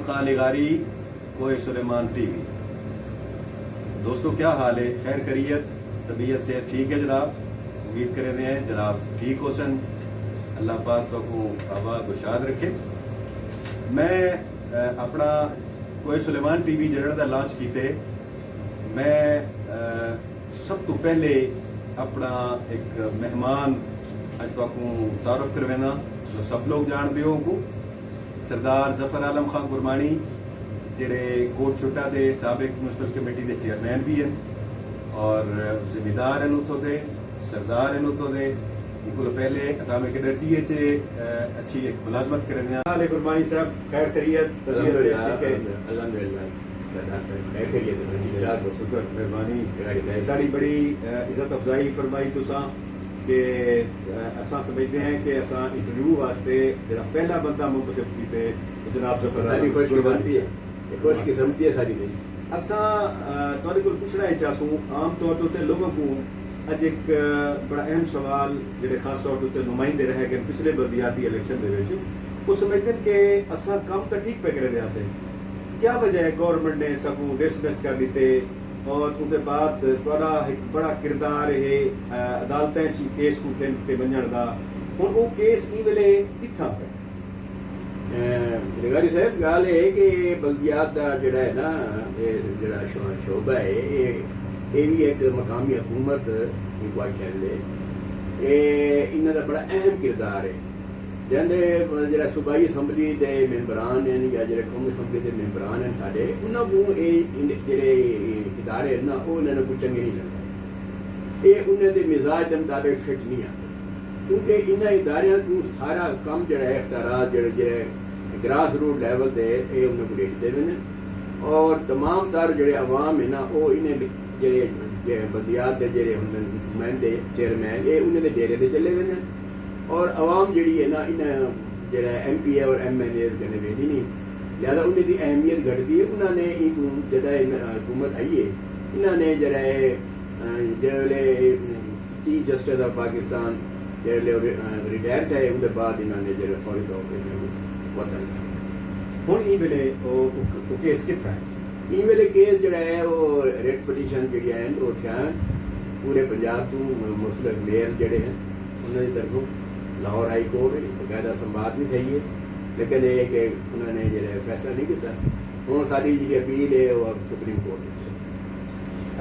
खान लिगारी, कोई सुलेमान टीवी। दोस्तों क्या हाल है? खैर खैरियत, तबीयत से ठीक है जनाब? उम्मीद करें हैं जनाब ठीक हो सन। अल्लाह पाक तो को आबाद गुशाद रखे। मैं अपना कोई सुलेमान टीवी जरा लॉन्च किए। मैं सब तो पहले अपना एक मेहमान अज तो तारुफ करवाना जो सब लोग जानते हो को सरदार जफर आलम खान गुरमानी जेड़े कोट छुट्टा के साबिक म्यूनसिपल कमेटी के चेयरमैन भी हैं और जिम्मेदार हैं उतों के सरदार हैं उतों के। इनको पहले अटामिक एनर्जी अच्छी एक मुलाजमत करें। हाल गुरमानी साहब खैर खैरियत? मेहरबानी, साड़ी बड़ी इज्जत अफजाई फरमाई तुसा कि असा समझते हैं कि असा इंटरव्यू वास्ते जो पहला बंदा मुंतखब किए जनाब जफर खुशकिस्मती है सारी। असा तुहाडे कोल पुछना चाहूँ आम तौर पर लोगों को अज एक बड़ा अहम सवाल जो खास तौर पर नुमाइंदे रह गए पिछले बल्दियाती इलेक्शन वो समझते हैं कि असा काम तो ठीक पे कर रहा से, क्या वजह है गवर्नमेंट ने सबको डिसमिस कर दिते और उसके बाद थोड़ा एक बड़ा किरदार है अदालतें केस को बनने का। हुण वो केस ई वेले कित्थां पे? रिगारी साहब गल है कि बल्दियात का जोड़ा है ना जो शोबा है ये भी एक मकामी हुकूमत इन्हों का बड़ा अहम किरदार है। जैसे जो सूबाई असैम्बली के मैंबरान हैं या जो कौमी असैम्बली के मैंबरान हैं साढ़े उन्होंने जोड़े इदारे हैं ना वो उन्होंने कुछ चंगे नहीं लगते। ये उन्होंने मिजाज के मुताबिक फिट नहीं आते क्योंकि इन्होंने इदारों को सारा काम जो है अख्तियारात जो ग्रास रूट लैवल पर ये उन्होंने को देते हैं और तमाम तर जो अवाम है ना वो इन्हें जो बल्दियात के जो नुमाइंदे चेयरमैन ये उन्होंने डेरे से चले हुए हैं और अवाम जी है ना इन जो MP और MLA कने वेदी नहीं, लिहाजा उन्हें अहमियत घटती है। उन्होंने जो हुकूमत आई है इन्होंने जरा जो चीफ जस्टिस ऑफ पाकिस्तान जो रिटायर थे उनके बाद इन्होंने जो फौरी तौर पर वतन हुण ई वेले वो केस कित्था है? ई वेले केस जो है वो रेट पटिशन जी वो थे पूरे पंजाब तो मुस्लिम मेयर जोड़े हैं उन्होंने तरफों लाहौर हाई कोर्ट बकायदा संवाद भी थी है लेकिन ये कि उन्होंने जो फैसला नहीं किया। हूँ साड़ी जी अपील है वो सुप्रीम कोर्ट।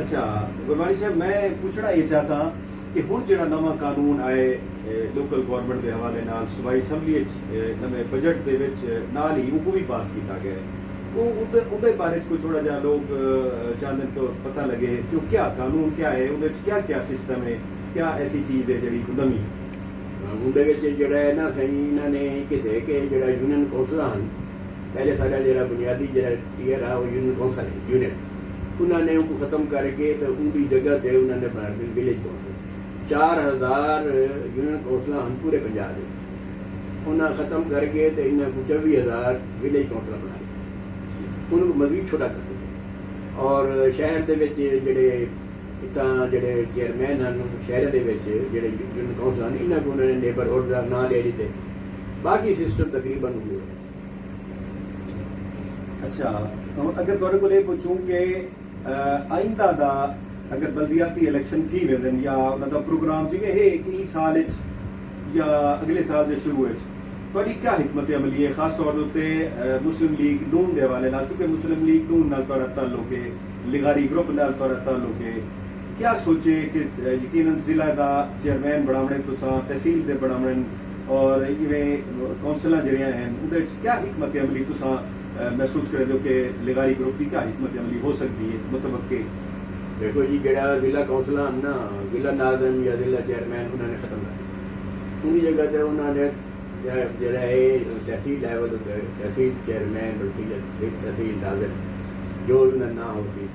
अच्छा गुरबानी साहब मैं पूछना ये चाहता कि हुण जो नवा कानून आए लोकल गवर्नमेंट के हवाले नाल सूबाई असैम्बली नवे बजट के नाल ही वो भी पास किया गया है वो उहदे बारे कोई थोड़ा जहा लोग चाहते तो पता लगे कि क्या कानून क्या है उहदे क्या क्या सिस्टम है क्या ऐसी चीज़ है जी नवी उहदे जोड़ा है ना सही इन्होंने किते कि जो यूनियन कौंसल हैं पहले सारा जो बुनियादी जो टीयर है वो यूनियन कौंसल है यूनिट उन्होंने उनको ख़त्म करके तो उनकी जगह पर उन्होंने बना दी विलेज कौंसल। 4000 यूनियन कौंसल हैं पूरे पंजाब में उन्हें ख़त्म करके तो इन्हें 24,000 विलेज कौंसल बना उनको मजीद छोटा कर दिया और शहर के जोड़े इतना जोड़े चेयरमैन हैं शहर के जोड़े यूनियन कौंसल हैं इन्होंने को उन्होंने नेबरहुड का ना ले दी बाकी सिस्टम तकरीबन हुए। अच्छा तो अगर तुहाडे कोल पूछूं कि आइंदा दा अगर बल्दियाती इलेक्शन थी वेंदन या उनका प्रोग्राम जिवें है ई साल या अगले साल के शुरू थोड़ी क्या हिकमत अमली है खास तौर पर मुस्लिम लीग नून के हवाले नाल चूंकि मुस्लिम लीग नून नाल तुहाडा ताल्लुक है लिगारी ग्रुप नाल तुहाडा ताल्लुक है क्या सोचे कि यकीनन जिला का चेयरमैन बनावने तुसां तहसील के बनावने और इवें कौंसलां जिहड़ियां हैं उहदे क्या हिकमत अमली तुसां महसूस करें हो कि लिगारी ग्रुप की क्या हिकमत अमली हो सकती है मुतवक्के? देखो जी जो जिला कौंसल ना जिला नाज़िम या जिला चेयरमैन उन्होंने ख़त्म कर उनकी जगह पर उन्होंने जो है तहसील लैवल तहसील चेयरमैन तहसील नाज़िम जो ना होती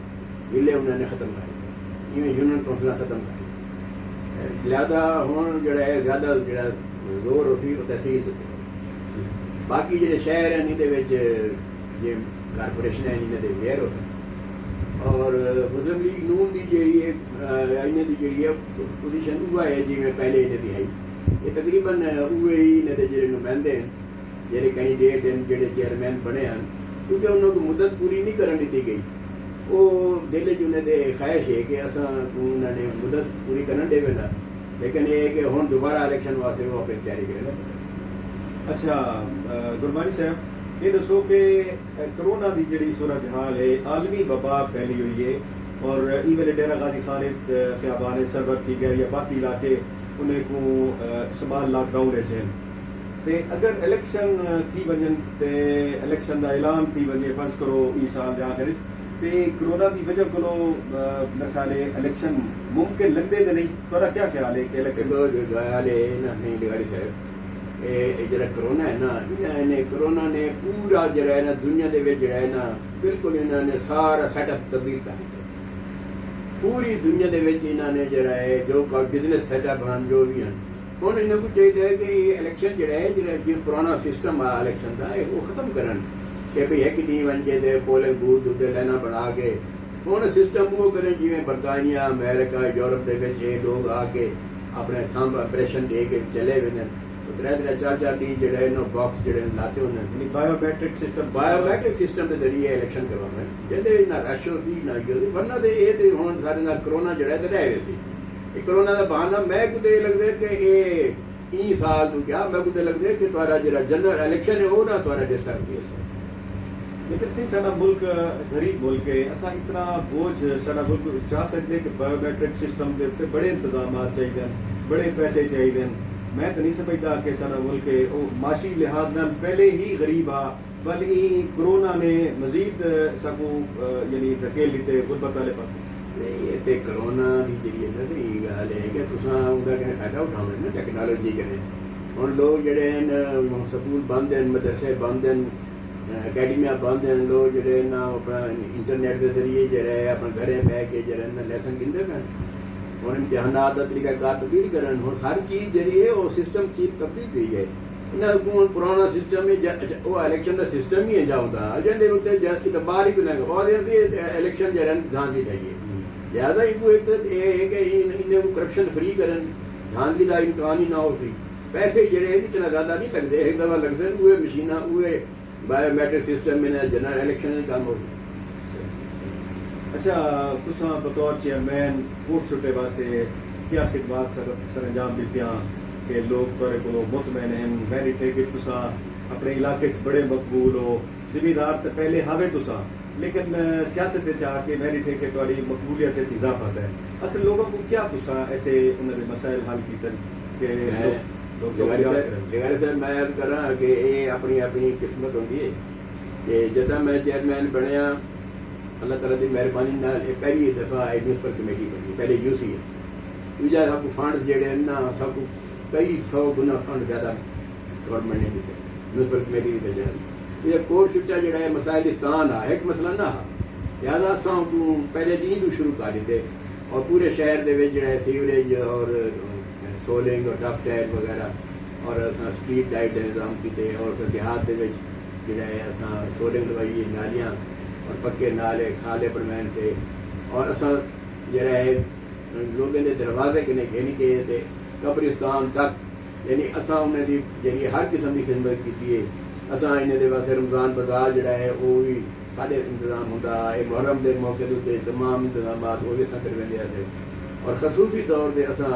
जिले उन्होंने ख़त्म कर इवें यूनियन कौंसल ख़त्म कर लिहाजा हूँ जो है ज़्यादा जो जोर उसी तहसील बाकी जो शहर हैं ये कारपोरेशन है इन्हें मेयर हो और मुस्लिम लीग नून की जी है पोजीशन हुआ है जिमें पहले इन्हें दी है ये तकरीबन उहे ही इन्हें जो नुमाइंदे हैं जो कैंडीडेट हैं जो चेयरमैन बने हैं क्योंकि उन्होंने मुद्दत पूरी नहीं करने दी गई। वो दिल च उन्हें ख्वाहिश है कि असा उन्होंने मुद्दत पूरी करने दे वेला, लेकिन ये है कि हुण दोबारा इलेक्शन वास्ते वो अपनी तैयारी करेगा। अच्छा गुरबानी साहब ये दसो कि कोरोना की जी सूरत हाल है, आलमी वबा फैली हुई है और ई वेले डेरा गाजी खान ख़ियाबान सरबत थी गया या बाकी इलाके उन्हें को समाल लॉकडाउन है। ते अगर इलेक्शन थी वजन ते इलेक्शन का ऐलान थी वजे फर्ज करो ई साल के आखिर ते कोरोना की वजह को मेरे ख्याल है इलेक्शन मुमकिन लगते तो नहीं, थोड़ा क्या ख्याल है कि इलेक्शन ख्याल है ना नहीं डिगारी साहब, ये जरा कोरोना है ना, इन्हें कोरोना ने पूरा जरा है ना दुनिया के विच जरा है ना बिल्कुल इन्होंने सारा सेटअप तब्दील कर दिया। पूरी दुनिया के विच इन्होंने जरा है जो बिजनेस सेटअप हैं जो भी हैं, हुण इन्हों को चाहिए कि ये इलेक्शन जरा है जो पुराना सिस्टम आ इलेक्शन का वो खत्म करन कि भाई एक टीम बन जे पोलिंग बूथ उत्ते लाइना बना के हुण सिस्टम वो करें जिवें बरतानिया अमेरिका यूरोप के विच ये लोग आके अपने थंब ऑपरेशन दे के चले वेंदे, त्रै त्रै चार चार टीम जड़े बॉक्स जड़े लाते होंगे बायोमेट्रिक सिस्टम के जरिए इलेक्शन करवाना जिहदे ना रश होती ना वरना तो ये तो हुण सारे नाल कोरोना जड़ा तो रह गए सी। कोरोना का बहाना मैं कुते लगदे कि ये ई साल तू क्या मैं कुते लगदे कि तुहारा जरा जनरल इलेक्शन है वो ना तुहारा डिस्टर्ब किया। लेकिन सी साडा मुल्क गरीब मुल्क है, असा इतना बोझ साडा मुल्क चाह सकते कि बायोमेट्रिक सिस्टम के उत्ते बड़े इंतजाम चाहिए, बड़े पैसे चाहिए। मैं तो नहीं समझता कि साडा मुल्क है वो माशी लिहाज नाल पहले ही गरीब आ, बल कोरोना ने मजीद सबू यानी धकेल लीते गुरबत वाले पास। ये तो कोरोना की जी नजरी गल है कि तुसां उनका कने फायदा उठाना ना टेक्नोलॉजी कने। हुण लोग जड़े स्कूल बंद हैं, मदरसे बंद हैं, अकैडमियां बंद हैं, लोग जड़े ना अपना इंटरनेट के जरिए जरा अपने घरें बह के जरा लैसन गिनते पे हुण इम्तिहानात का तरीकाकार तब्दील करन। हुण हर चीज़ जरिए वो सिस्टम चीज तब्दील हुई है। इन्हें को पुराना सिस्टम है वो इलेक्शन का सिस्टम ही जाऊँगा जिंदे उत्ते इतबार ही कोई और इलेक्शन जरा धांधली चाहिए। लिहाजा इनको एक तो ये है कि इन्हें को करप्शन फ्री करन, धांधली का इम्कान ही ना हो सी। पैसे जड़े इतना ज़्यादा नहीं लगते, एक दफा लगते हैं वो मशीना वो बायोमेट्रिक सिस्टम में जनरल इलेक्शन काम हो। अच्छा तुसा बतौर चेयरमैन कोर्ट छुट्टे वास्ते क्या खिदमात सर अंजाम दित्तियां कि लोग तुहाडे कोलों मुतमैन हैं, मैरिट है कि तुसा अपने इलाके च बड़े मकबूल हो, जिमीदार तो पहले हावे तुसा, लेकिन सियासत चाह के मैरिट है कि तुहाडी मकबूलियत च इजाफा है। आखिर लोगों को क्या तुसा ऐसे उन्होंने मसाइल हल कीते कि सर मैं अर्ज करा कि ये अपनी अपनी किस्मत होंगी है कि जदा मैं चेयरमैन बनया अल्लाह ताला की मेहरबानी नाल पहली दफा म्यूनसिपल कमेटी बनी, पहले यूसी है दूजा सब फंड जड़े ना सब कई 100 गुना फंड ज़्यादा गवर्नमेंट ने दिते म्यूनसिपल कमेटी की वजह। ये कोर्ट छुट्टा जड़ा है मसाइलिस्तान आ एक मसला ना हा, लिहाजा असां पहले दिन तो शुरू कर दिते और पूरे शहर के जड़ा सीवरेज और सोलिंग और डफ टैग वगैरह और स्ट्रीट लाइट इंतजाम किए और देहात के जड़ा सोलिंग लवाई नालियाँ और पक्के नाले खाले बनवाने से और असा जरा है लोगों के दरवाजे कने घेनी के थे कब्रिस्तान तक, यानी असा उन्हें दी जी हर किस्म की खिदमत की है। असा इन्हें वास्ते रमजान बाजार जड़ा है वो भी साढ़े इंतजाम होंदा है, मुहर्रम के मौके के तमाम इंतजाम वो भी असा करवाते थे और खसूसी तौर पर असा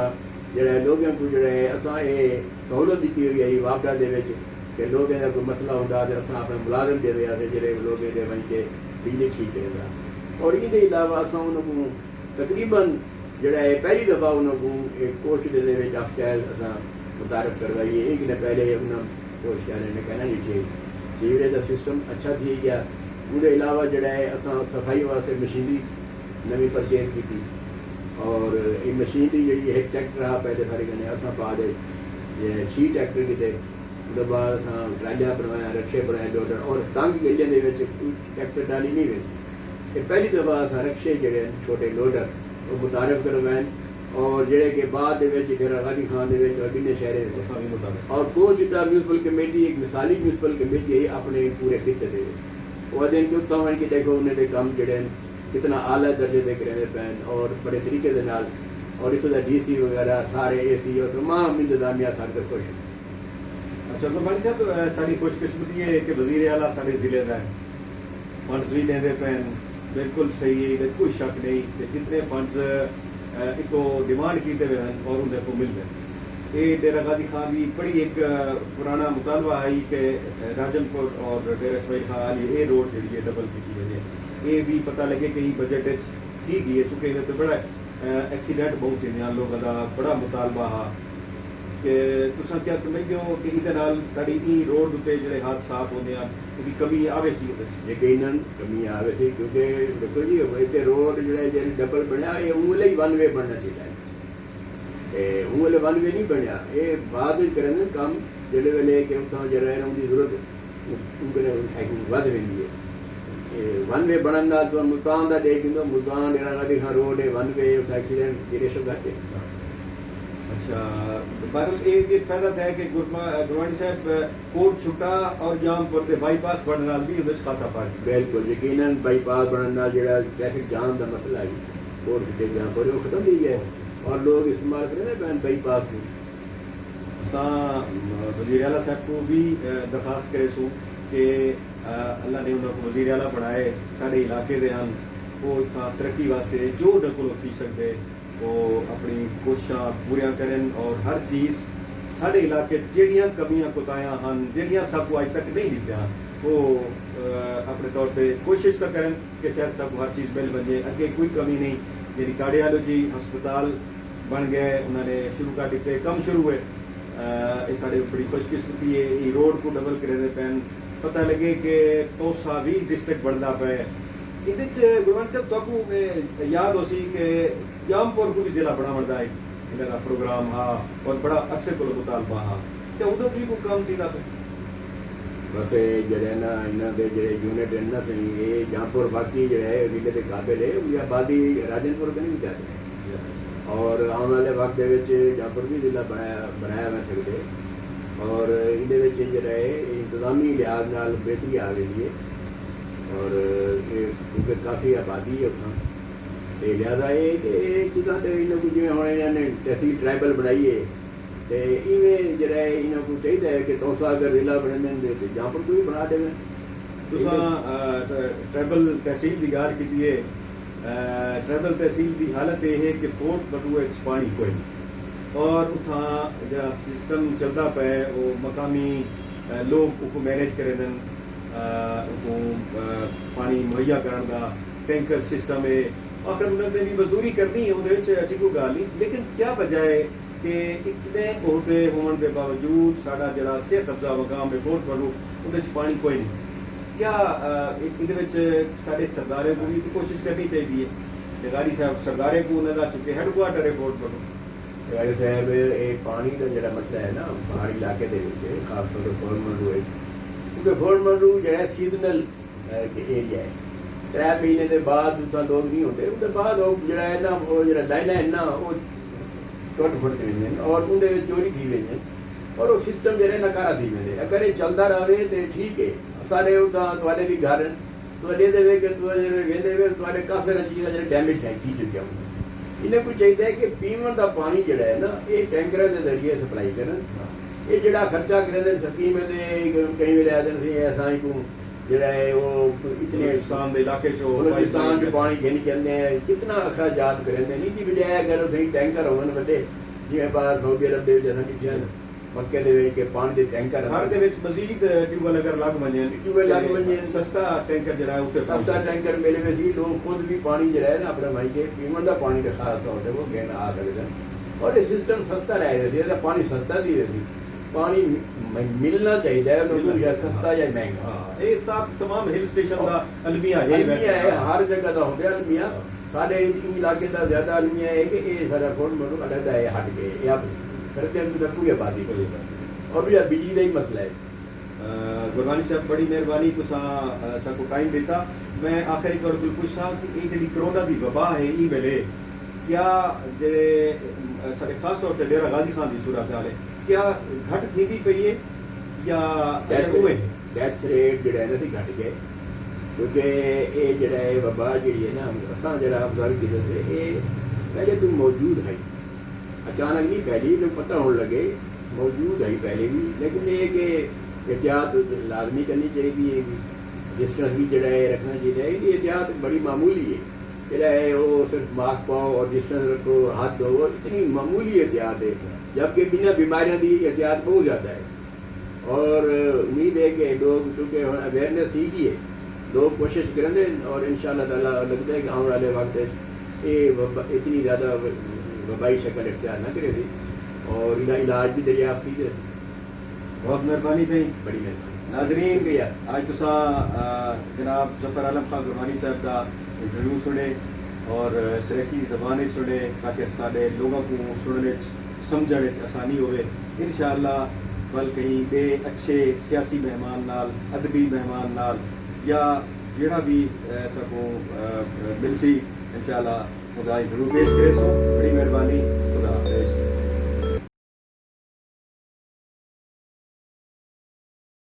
जड़ा लोगों को जड़ा है असा ये सहूलत दी हुई है वापडा के लोगों का कोई मसला होंदा तो असा अपने मुलाजिम दे दिया जोड़े लोगों के बन के बिजली ठीक रहता। और ये अलावा असा उनको तकरीबन जड़ा है पहली दफ़ा उनको एक कोच के अफटैल असा मुतारफ करवाई है। एक ने पहले उन्होंने कोच ने कहना नहीं चाहिए सीवरेज का सिस्टम अच्छा थी गया। उसके अलावा जड़ा है असा सफाई वास्ते मशीनरी नवी परचेज की थी और ये मशीनरी जी एक ट्रैक्टर रहा पहले सारे कने असा बाद 6 ट्रैक्टर किते उसके बाद असा ट्रालियाँ बनवाया रक्शे बनाए लोडर और तंग गलियां ट्रैक्टर डाली नहीं गई। पहली दफ़ा असा रक्शे जड़े छोटे लोडर वो मुतारफ करवाए और जेड़े के बाद डेरा गाजी खान और बिन्ने शहर और कोच म्यूनसिपल कमेटी एक मिसाली म्यूनसिपल कमेटी है अपने पूरे खिते दे वो दिन के उत्साह कि देखो उन्हें काम जड़े कितना आला दर्जे के करेंगे पैन और बड़े तरीके के नाल और इतों का DC वगैरह सारे AC और तमाम इंतजामिया सारे खुश। अच्छा गुरबानी साहब साड़ी खुशकिस्मती है कि वजीर आला साढ़े जिले का है फंड्स भी देंदे पैन बिल्कुल सही है, ਇਹਦੇ 'ਚ कोई शक नहीं कि जितने फंड्स इतो डिमांड किए हुए हैं और उन्हें को मिल गए। ये डेरा गाजी खान की बड़ी एक पुराना मुतालबा है कि राजनपुर और डेरा इसमाइल खान वाली ये रोड जी डबल की है, ये भी पता लगे कि बजट ठीक ही है, चूँकि इन्हें तो बड़ा एक्सीडेंट बहुत हैं लोगों का बड़ा मुतालबा है कि तुम क्या समझते हो कि ये साड़ी ई रोड उत्ते जो हादसात होते हैं उसकी कमी आवे सी यकीनन कमी आवे सी, क्योंकि देखो जी इतने रोड जो डबल बनया ये उंगले ही वन वे बनना चाहिए, उंगले वन वे नहीं बनया, ये बाद में करें काम जेल्ले वेले कि उतना जरा उनकी जरूरत उनके वध रही है। वन वे बनने नाल तो मुल्तान का देख दो, मुल्तान डेरा गाजी खान रोड है वन वे उस एक्सीडेंट की रेशो घट है। अच्छा, बहरहाल एक फायदा है कि गुरबानी साहब कोट छुट्टा और जाम पर बाईपास बनने नाल भी उधर खासा फर्क है। बिल्कुल यकीनन बाईपास बनने नाल जेड़ा ट्रैफिक जाम का मसला है कोट छुट्टे जाम पर वो खत्म नहीं है और लोग इस्तेमाल करें पैन बाईपास को। असां वज़ीर आला साहब को भी दरखास्त करे सूँ कि अल्लाह ने उन्होंने वज़ीर आला बनाए साढ़े इलाके दे हैं, वो इतना तरक्की वास्ते जो उन्होंने को थी सकते वो अपनी कोशिशें पूरियां करें और हर चीज़ साढ़े इलाके जड़ियाँ कमियां कोतायां हैं जड़ियाँ सबको अज तक नहीं दित्तियां वो अपने तौर पर कोशिश तो करें कि शायद सबको हर चीज़ मिल बन जाए। अगे कोई कमी नहीं, जी कार्डियोलॉजी हस्पताल बन गए उन्होंने शुरू कर दिते, कम शुरू हुए, ये साढ़े बड़ी खुशकिस्मती है। ये रोड को डबल करे पैन पता लगे कि तोसा भी डिस्ट्रिक्ट बनता पे ये गुरवंश साहब तो याद हो सी कि जामपुर को भी जिला बनाने का इनका प्रोग्राम हा और बड़ा अरसे को मुतालबा हा, क्या उधर भी कोई काम किया पे बस जड़े ना इन्हों के जो यूनिट है ना ये जामपुर बाकी जो है जिले के काबिल है उनकी आबादी राजनपुर के नहीं जाते हैं और आने वाले वक्त जामपुर भी जिला बनाया जा सकते और ये जो है इंतजामी लिहाज नाल बेहतरी आ रही है और क्योंकि काफ़ी आबादी है उतना तो लिहाजा ये कि चीज़ा तो इन्हों को जिम्मे हम इन्होंने तहसील ट्राइबल बनाई है तो इवें जो है इन्हों को चाहिए कि तुसा अगर जिला बने तो जामपुर को भी बना देवे। ट्राइबल तहसील की गाल की है, ट्राइबल तहसील की हालत यह है कि फोर्ट बटूए पानी कोई और उतना जो सिस्टम चलता पे वो मकामी लोग उसको मैनेज करें पानी मुहैया करने का टैंकर सिस्टम है, आखिर उन्होंने भी मजदूरी करनी है उन्हें ऐसी कोई गल नहीं, लेकिन क्या वजह है कि इतने अहदे होने के बावजूद साड़ा जरा सेहत अफजा मकाम है फोर्ट बटू उन्हें पानी कोई नहीं, क्या ये साढ़े सरदारे को भी तो कोशिश करनी चाहिए है गाड़ी साहब सरदारे को उन्होंने चुके हैडक्वार्टर है फोर्ट बटू गाड़ी साहब ये पानी का जो मसला है ना पहाड़ी इलाके के खासतौर पर फोरमंडू है क्योंकि फोरमंडू जो है सीजनल एरिया है 3 महीने के बाद दूसरा लोग नहीं होते उसके बाद वो जो है ना वो जो लाइना है ना वो टुट फुट वेंदे और उनके चोरी थी वेंदे और वो सिस्टम जो है नकारा थी वेंदे अगर ये चलता रहे तो ठीक है साढ़े उतना भी घर वेंदे वे काफ़ी चीज़ा जो डैमेज है थी चुकिया इन्हें कुछ चाहिए कि पीवन का पानी जोड़ा है ना ये टैंकर के जरिए सप्लाई करन ये जो खर्चा करें स्कीम कई वे आते ऐसा ही को जोड़ा है वो इतने बलूचिस्तान इलाके बलूचिस्तान जो पानी घिन कहते हैं कितना अखराजात करें नहीं की बजाय अगर उसे टैंकर हो वे जिम्मे बाहर सऊदी अरब के मक्के के पानी के टैंकर हर मजीद ट्यूबवेल अगर लग बने ट्यूबवेल लग बने सस्ता टैंकर जो है सस्ता टैंकर मिले में सी लोग खुद भी पानी जो है ना अपने भाई के पीवन का पानी का खास तौर पर वो कहना आ सकते हैं और ये सिस्टम सस्ता रहे पानी सस्ता दी रही पानी मिलना चाहिए लोगों या सस्ता या महंगा ये तमाम हिल स्टेशन का अलमिया है हर जगह का होता है अलमिया साढ़े इलाके का ज्यादा अलमिया है कि ये सारा फोन मतलब अलग है हट गए या सड़कें तक कोई आबादी और भी बिजली का ही मसला है। गुरबानी साहब बड़ी मेहरबानी तुसा सबको टाइम देता मैं आखिरी तौर पर पूछा कि ये जी कोरोना की वबा है ई वेले क्या जेडे साढ़े खास तौर पर डेरा गाजी खान की सूरत हाल है क्या घट थी पई है या डेथ रेट जो है ना घट गए क्योंकि ये जो है वबा जी है ना असा जरा ऑब्जर्व किया ये पहले तो मौजूद है अचानक नहीं पहले जो पता होने लगे मौजूद है पहले भी लेकिन ये कि एहतियात लाजमी करनी चाहिए जिस तरह ही जड़ा है रखना चाहिए। ये एहतियात बड़ी मामूली है, जड़ा है वो सिर्फ मास्क पाओ और जिस तरह रखो हाथ धो, इतनी मामूली एहतियात है, जबकि बिना बीमारियों की एहतियात बहुत ज़्यादा है। और उम्मीद है कि लोग चूँकि अवेयरनेस ही की है, लोग कोशिश करेंगे और इंशाअल्लाह ताला लगता है कि आने वाले वक्त ये इतनी ज़्यादा वबाई शक्ल इख्तियार न करेगी और इसका इलाज भी दरियाफ्त की जाए। बहुत मेहरबानी सही। बड़ी मेहरबानी नाजरीन, शुक्रिया। आज तुसा जनाब जफर आलम खान गुरबानी साहब का इंटरव्यू सुने और सराइकी ज़बान सुने ताकि साढ़े लोगों को सुनने समझने आसानी होवे। इंशाअल्लाह कल कहीं बे अच्छे सियासी मेहमान नाल, अदबी मेहमान नाल या जेड़ा भी ऐसा को मिलसी इंशाअल्लाह खुदा इंटरव्यू पेश करे। सो बड़ी मेहरबानी।